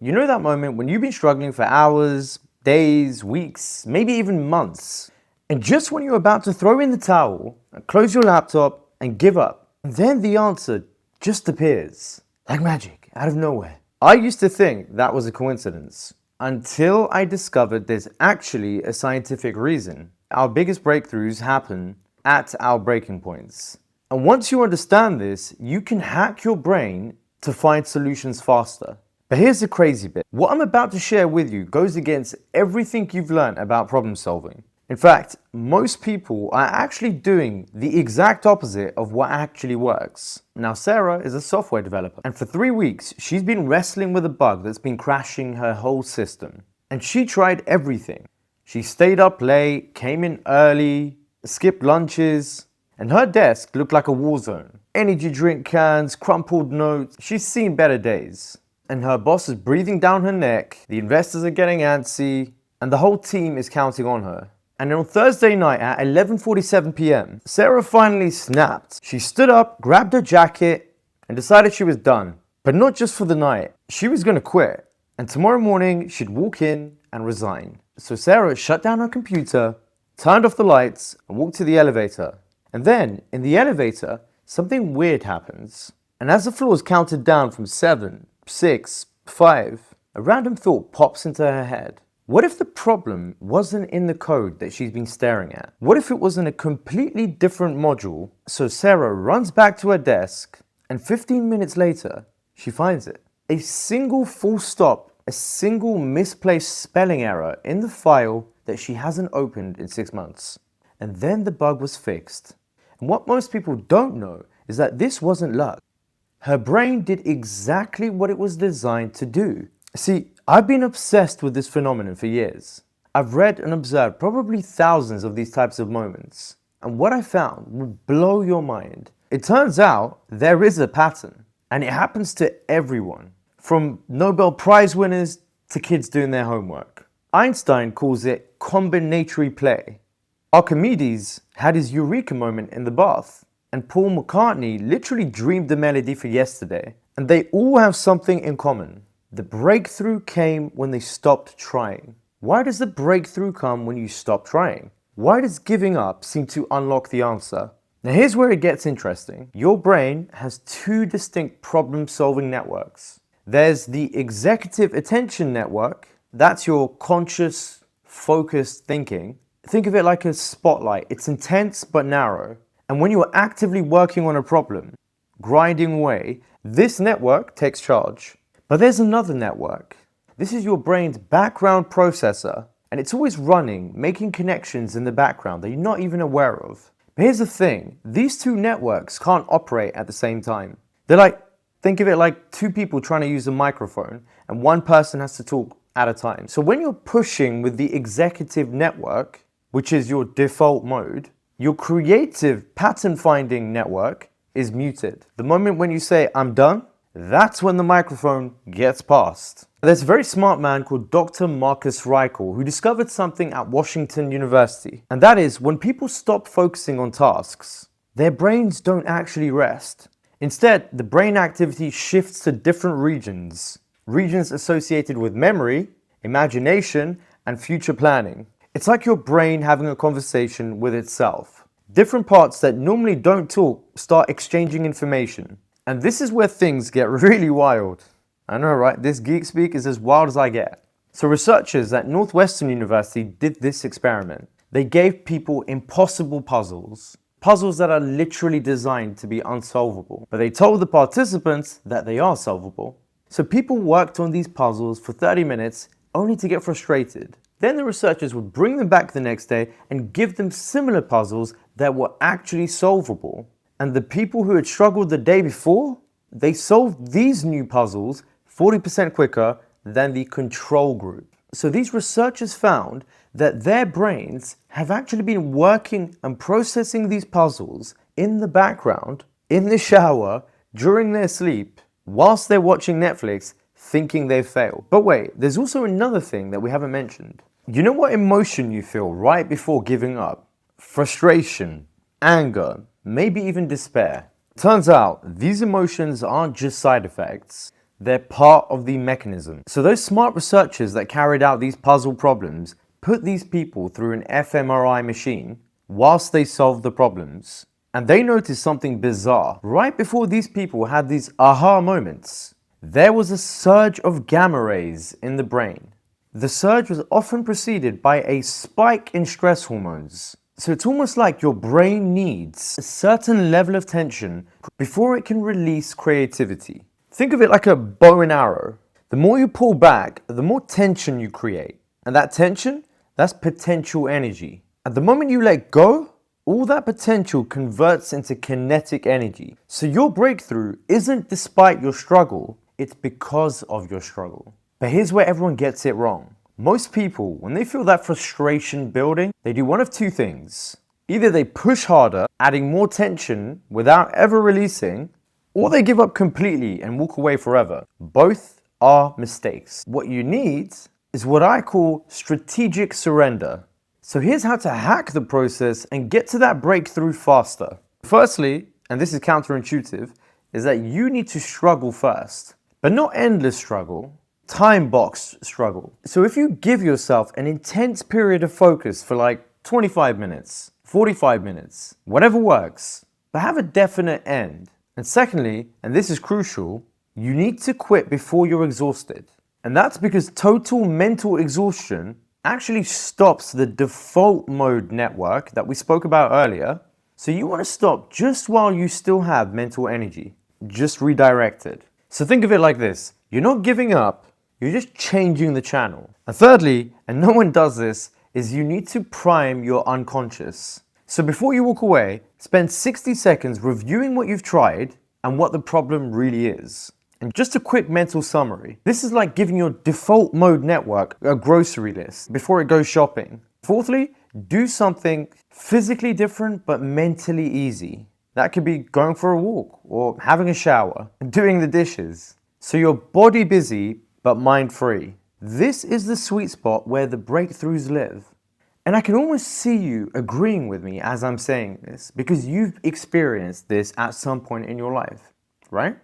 You know that moment when you've been struggling for hours, days, weeks, maybe even months, and just when you're about to throw in the towel, and close your laptop, and give up, then the answer just appears. Like magic, out of nowhere. I used to think that was a coincidence, until I discovered there's actually a scientific reason. Our biggest breakthroughs happen at our breaking points. And once you understand this, you can hack your brain to find solutions faster. But here's the crazy bit. What I'm about to share with you goes against everything you've learned about problem solving. In fact, most people are actually doing the exact opposite of what actually works. Now, Sarah is a software developer, and for 3 weeks, she's been wrestling with a bug that's been crashing her whole system. And she tried everything. She stayed up late, came in early, skipped lunches, and her desk looked like a war zone. Energy drink cans, crumpled notes. She's seen better days. And her boss is breathing down her neck, the investors are getting antsy, and the whole team is counting on her. And on Thursday night at 11:47 p.m., Sarah finally snapped. She stood up, grabbed her jacket, and decided she was done. But not just for the night. She was going to quit. And tomorrow morning, she'd walk in and resign. So Sarah shut down her computer, turned off the lights, and walked to the elevator. And then, in the elevator, something weird happens. And as the floors counted down from 7, 6, 5, a random thought pops into her head. What if the problem wasn't in the code that she's been staring at? What if it was in a completely different module? So Sarah runs back to her desk, and 15 minutes later, she finds it. A single full stop, a single misplaced spelling error in the file that she hasn't opened in 6 months. And then the bug was fixed. And what most people don't know is that this wasn't luck. Her brain did exactly what it was designed to do. See, I've been obsessed with this phenomenon for years. I've read and observed probably thousands of these types of moments. And what I found would blow your mind. It turns out there is a pattern. And it happens to everyone. From Nobel Prize winners to kids doing their homework. Einstein calls it combinatory play. Archimedes had his eureka moment in the bath. And Paul McCartney literally dreamed the melody for yesterday. And they all have something in common. The breakthrough came when they stopped trying. Why does the breakthrough come when you stop trying? Why does giving up seem to unlock the answer? Now here's where it gets interesting. Your brain has two distinct problem-solving networks. There's the executive attention network. That's your conscious, focused thinking. Think of it like a spotlight. It's intense but narrow. And when you're actively working on a problem, grinding away, this network takes charge. But there's another network. This is your brain's background processor, and it's always running, making connections in the background that you're not even aware of. But here's the thing, these two networks can't operate at the same time. Think of it like two people trying to use a microphone, and one person has to talk at a time. So when you're pushing with the executive network, which is your default mode, your creative pattern-finding network is muted. The moment when you say, I'm done, that's when the microphone gets passed. There's a very smart man called Dr. Marcus Reichel who discovered something at Washington University. And that is, when people stop focusing on tasks, their brains don't actually rest. Instead, the brain activity shifts to different regions. Regions associated with memory, imagination, and future planning. It's like your brain having a conversation with itself. Different parts that normally don't talk start exchanging information. And this is where things get really wild. I know, right? This geek speak is as wild as I get. So researchers at Northwestern University did this experiment. They gave people impossible puzzles. Puzzles that are literally designed to be unsolvable. But they told the participants that they are solvable. So people worked on these puzzles for 30 minutes only to get frustrated. Then the researchers would bring them back the next day and give them similar puzzles that were actually solvable. And the people who had struggled the day before, they solved these new puzzles 40% quicker than the control group. So these researchers found that their brains have actually been working and processing these puzzles in the background, in the shower, during their sleep, whilst they're watching Netflix, thinking they've failed. But wait, there's also another thing that we haven't mentioned. You know what emotion you feel right before giving up? Frustration, anger, maybe even despair. Turns out, these emotions aren't just side effects. They're part of the mechanism. So those smart researchers that carried out these puzzle problems put these people through an fMRI machine whilst they solved the problems. And they noticed something bizarre. Right before these people had these aha moments, there was a surge of gamma rays in the brain. The surge was often preceded by a spike in stress hormones. So it's almost like your brain needs a certain level of tension before it can release creativity. Think of it like a bow and arrow. The more you pull back, the more tension you create. And that tension, that's potential energy. At the moment you let go, all that potential converts into kinetic energy. So your breakthrough isn't despite your struggle, it's because of your struggle. But here's where everyone gets it wrong. Most people, when they feel that frustration building, they do one of two things. Either they push harder, adding more tension without ever releasing, or they give up completely and walk away forever. Both are mistakes. What you need is what I call strategic surrender. So here's how to hack the process and get to that breakthrough faster. Firstly, and this is counterintuitive, is that you need to struggle first, but not endless struggle, time-boxed struggle. So if you give yourself an intense period of focus for like 25 minutes, 45 minutes, whatever works, but have a definite end. And secondly, and this is crucial, you need to quit before you're exhausted. And that's because total mental exhaustion actually stops the default mode network that we spoke about earlier. So you want to stop just while you still have mental energy. Just redirect it. So think of it like this. You're not giving up, you're just changing the channel. And thirdly, and no one does this, is you need to prime your unconscious. So before you walk away, spend 60 seconds reviewing what you've tried and what the problem really is. And just a quick mental summary. This is like giving your default mode network a grocery list before it goes shopping. Fourthly, do something physically different but mentally easy. That could be going for a walk or having a shower and doing the dishes. So you're body busy but mind free. This is the sweet spot where the breakthroughs live. And I can almost see you agreeing with me as I'm saying this because you've experienced this at some point in your life, right?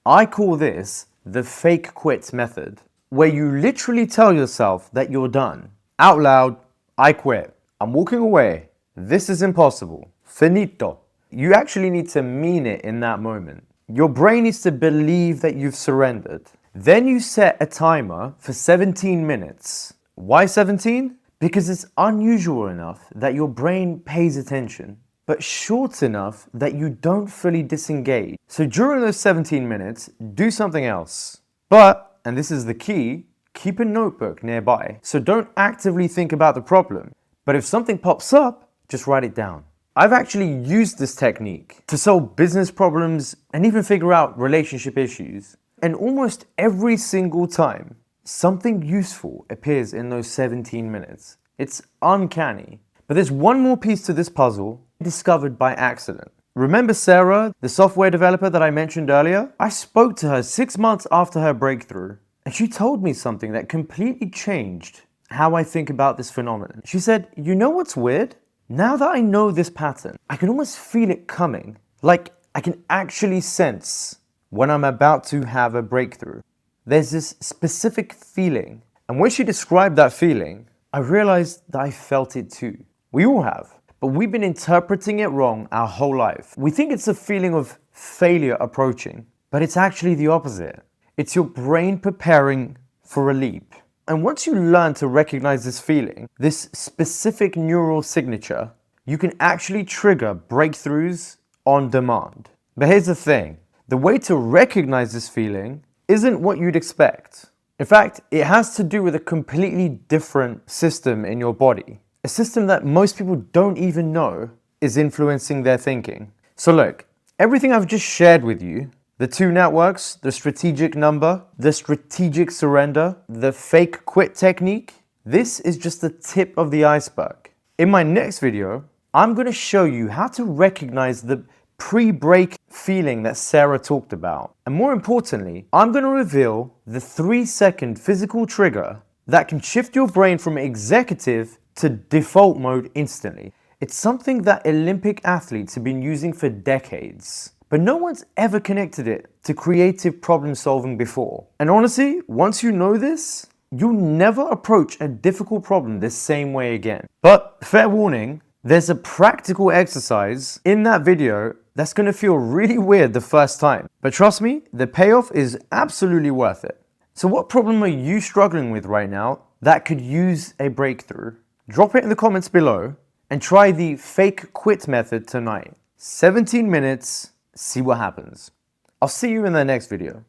I call this the fake quit method, where you literally tell yourself that you're done. Out loud, I quit. I'm walking away. This is impossible. Finito. You actually need to mean it in that moment. Your brain needs to believe that you've surrendered. Then you set a timer for 17 minutes. Why 17? Because it's unusual enough that your brain pays attention, but short enough that you don't fully disengage. So during those 17 minutes, do something else. But, and this is the key, keep a notebook nearby. So don't actively think about the problem, but if something pops up, just write it down. I've actually used this technique to solve business problems and even figure out relationship issues. And almost every single time, something useful appears in those 17 minutes. It's uncanny. But there's one more piece to this puzzle discovered by accident. Remember Sarah, the software developer that I mentioned earlier? I spoke to her 6 months after her breakthrough, and she told me something that completely changed how I think about this phenomenon. She said, you know what's weird? Now that I know this pattern, I can almost feel it coming. Like I can actually sense when I'm about to have a breakthrough. There's this specific feeling. And when she described that feeling, I realized that I felt it too. We all have, but we've been interpreting it wrong our whole life. We think it's a feeling of failure approaching, but it's actually the opposite. It's your brain preparing for a leap. And once you learn to recognize this feeling, this specific neural signature, you can actually trigger breakthroughs on demand. But here's the thing. The way to recognize this feeling isn't what you'd expect. In fact, it has to do with a completely different system in your body. A system that most people don't even know is influencing their thinking. So look, everything I've just shared with you, the two networks, the strategic number, the strategic surrender, the fake quit technique, this is just the tip of the iceberg. In my next video, I'm going to show you how to recognize the pre-break feeling that Sarah talked about. And more importantly, I'm going to reveal the 3-second physical trigger that can shift your brain from executive to default mode instantly. It's something that Olympic athletes have been using for decades, but no one's ever connected it to creative problem solving before. And honestly, once you know this, you'll never approach a difficult problem the same way again. But fair warning, there's a practical exercise in that video that's gonna feel really weird the first time. But trust me, the payoff is absolutely worth it. So what problem are you struggling with right now that could use a breakthrough? Drop it in the comments below and try the fake quit method tonight. 17 minutes, see what happens. I'll see you in the next video.